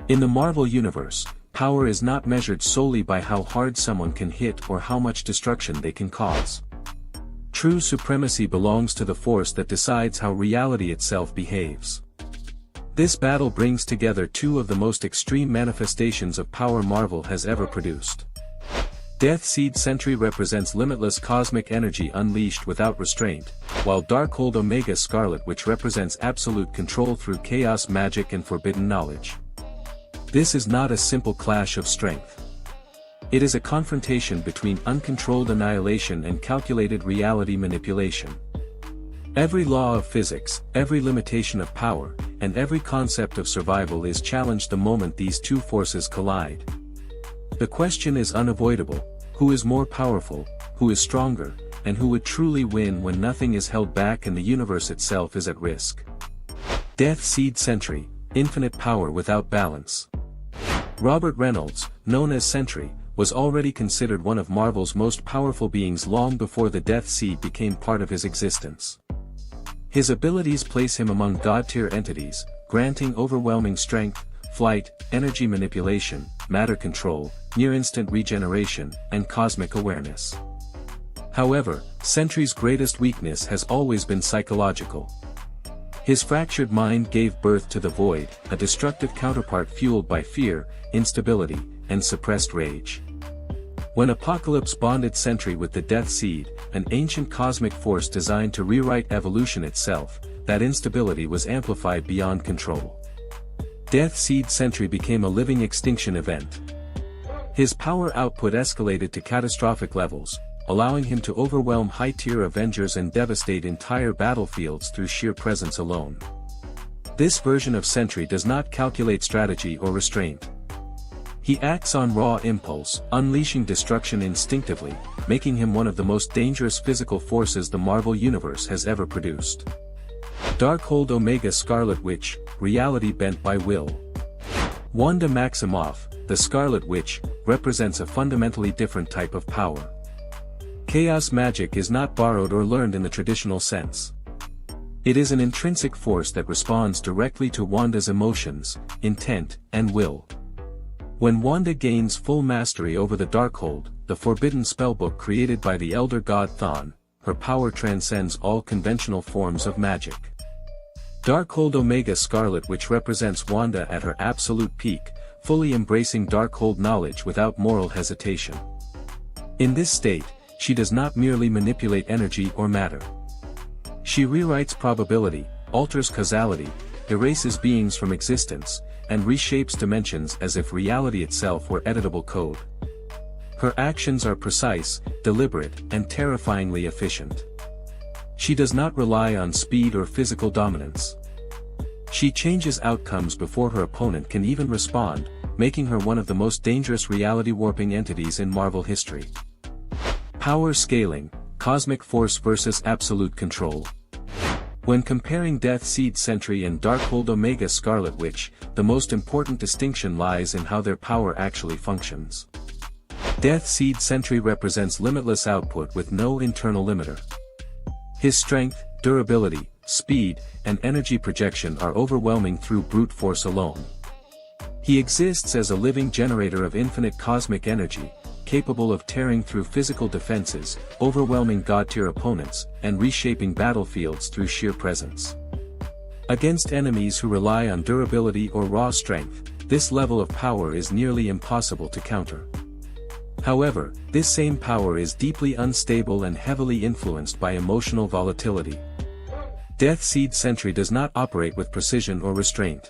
In the Marvel Universe, power is not measured solely by how hard someone can hit or how much destruction they can cause. True supremacy belongs to the force that decides how reality itself behaves. This battle brings together two of the most extreme manifestations of power Marvel has ever produced. Death Seed Sentry represents limitless cosmic energy unleashed without restraint, while Darkhold Omega Scarlet Witch represents absolute control through chaos magic and forbidden knowledge. This is not a simple clash of strength. It is a confrontation between uncontrolled annihilation and calculated reality manipulation. Every law of physics, every limitation of power, and every concept of survival is challenged the moment these two forces collide. The question is unavoidable: who is more powerful, who is stronger, and who would truly win when nothing is held back and the universe itself is at risk? Death Seed Sentry, infinite power without balance. Robert Reynolds, known as Sentry, was already considered one of Marvel's most powerful beings long before the Death Seed became part of his existence. His abilities place him among god-tier entities, granting overwhelming strength, flight, energy manipulation, matter control, near-instant regeneration, and cosmic awareness. However, Sentry's greatest weakness has always been psychological. His fractured mind gave birth to the Void, a destructive counterpart fueled by fear, instability, and suppressed rage. When Apocalypse bonded Sentry with the Death Seed, an ancient cosmic force designed to rewrite evolution itself, that instability was amplified beyond control. Death Seed Sentry became a living extinction event. His power output escalated to catastrophic levels, allowing him to overwhelm high-tier Avengers and devastate entire battlefields through sheer presence alone. This version of Sentry does not calculate strategy or restraint. He acts on raw impulse, unleashing destruction instinctively, making him one of the most dangerous physical forces the Marvel Universe has ever produced. Darkhold Omega Scarlet Witch, reality bent by will. Wanda Maximoff, the Scarlet Witch, represents a fundamentally different type of power. Chaos magic is not borrowed or learned in the traditional sense. It is an intrinsic force that responds directly to Wanda's emotions, intent, and will. When Wanda gains full mastery over the Darkhold, the forbidden spellbook created by the Elder God Chthon, her power transcends all conventional forms of magic. Darkhold Omega Scarlet Witch represents Wanda at her absolute peak, fully embracing Darkhold knowledge without moral hesitation. In this state, she does not merely manipulate energy or matter. She rewrites probability, alters causality, erases beings from existence, and reshapes dimensions as if reality itself were editable code. Her actions are precise, deliberate, and terrifyingly efficient. She does not rely on speed or physical dominance. She changes outcomes before her opponent can even respond, making her one of the most dangerous reality-warping entities in Marvel history. Power scaling, cosmic force versus absolute control. When comparing Death Seed Sentry and Darkhold Omega Scarlet Witch, the most important distinction lies in how their power actually functions. Death Seed Sentry represents limitless output with no internal limiter. His strength, durability, speed, and energy projection are overwhelming through brute force alone. He exists as a living generator of infinite cosmic energy, capable of tearing through physical defenses, overwhelming god-tier opponents, and reshaping battlefields through sheer presence. Against enemies who rely on durability or raw strength, this level of power is nearly impossible to counter. However, this same power is deeply unstable and heavily influenced by emotional volatility. Death Seed Sentry does not operate with precision or restraint.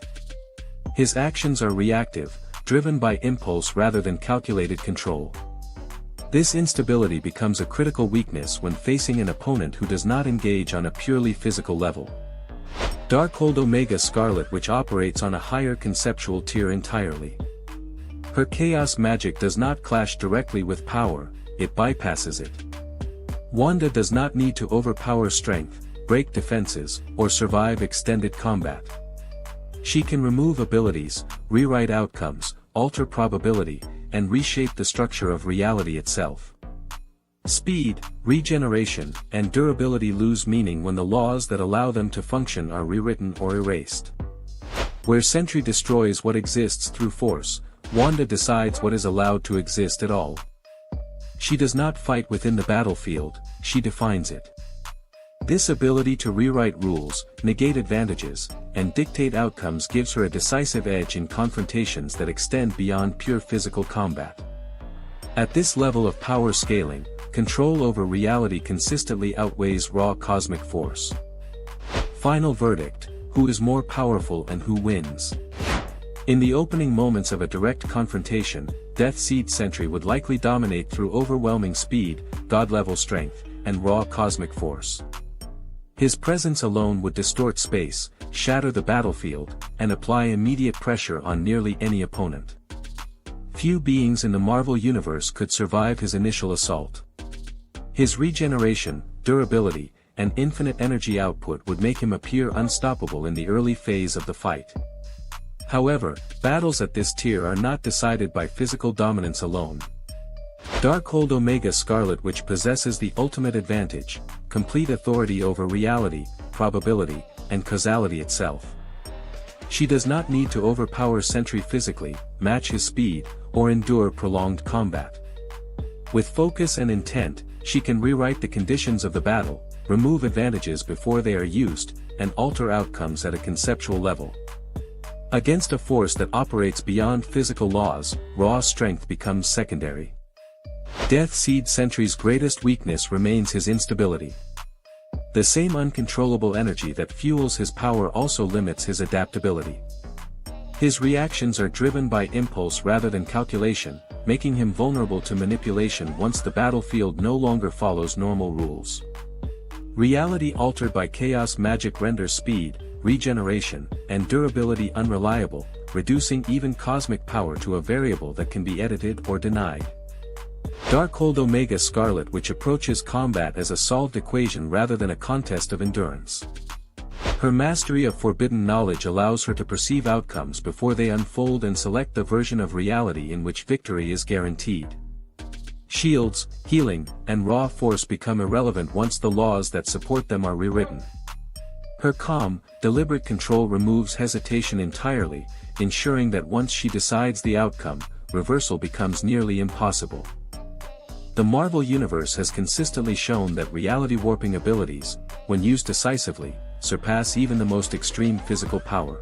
His actions are reactive, driven by impulse rather than calculated control. This instability becomes a critical weakness when facing an opponent who does not engage on a purely physical level. Darkhold Omega Scarlet Witch operates on a higher conceptual tier entirely. Her chaos magic does not clash directly with power, it bypasses it. Wanda does not need to overpower strength, break defenses, or survive extended combat. She can remove abilities, rewrite outcomes, alter probability, and reshape the structure of reality itself. Speed, regeneration, and durability lose meaning when the laws that allow them to function are rewritten or erased. Where Sentry destroys what exists through force, Wanda decides what is allowed to exist at all. She does not fight within the battlefield, she defines it. This ability to rewrite rules, negate advantages, and dictate outcomes gives her a decisive edge in confrontations that extend beyond pure physical combat. At this level of power scaling, control over reality consistently outweighs raw cosmic force. Final verdict: who is more powerful and who wins? In the opening moments of a direct confrontation, Death Seed Sentry would likely dominate through overwhelming speed, god-level strength, and raw cosmic force. His presence alone would distort space, shatter the battlefield, and apply immediate pressure on nearly any opponent. Few beings in the Marvel Universe could survive his initial assault. His regeneration, durability, and infinite energy output would make him appear unstoppable in the early phase of the fight. However, battles at this tier are not decided by physical dominance alone. Darkhold Omega Scarlet Witch possesses the ultimate advantage: complete authority over reality, probability, and causality itself. She does not need to overpower Sentry physically, match his speed, or endure prolonged combat. With focus and intent, she can rewrite the conditions of the battle, remove advantages before they are used, and alter outcomes at a conceptual level. Against a force that operates beyond physical laws, raw strength becomes secondary. Death Seed Sentry's greatest weakness remains his instability. The same uncontrollable energy that fuels his power also limits his adaptability. His reactions are driven by impulse rather than calculation, making him vulnerable to manipulation once the battlefield no longer follows normal rules. Reality altered by chaos magic renders speed, regeneration, and durability unreliable, reducing even cosmic power to a variable that can be edited or denied. Darkhold Omega Scarlet Witch approaches combat as a solved equation rather than a contest of endurance. Her mastery of forbidden knowledge allows her to perceive outcomes before they unfold and select the version of reality in which victory is guaranteed. Shields, healing, and raw force become irrelevant once the laws that support them are rewritten. Her calm, deliberate control removes hesitation entirely, ensuring that once she decides the outcome, reversal becomes nearly impossible. The Marvel Universe has consistently shown that reality-warping abilities, when used decisively, surpass even the most extreme physical power.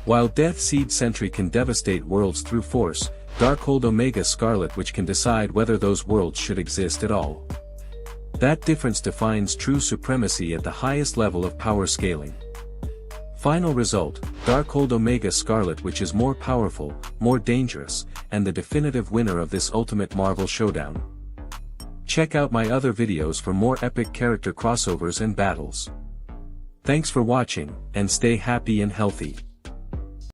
While Death Seed Sentry can devastate worlds through force, Darkhold Omega Scarlet Witch can decide whether those worlds should exist at all. That difference defines true supremacy at the highest level of power scaling. Final result: Darkhold Omega Scarlet Witch is more powerful, more dangerous, and the definitive winner of this ultimate Marvel showdown. Check out my other videos for more epic character crossovers and battles. Thanks for watching, and stay happy and healthy.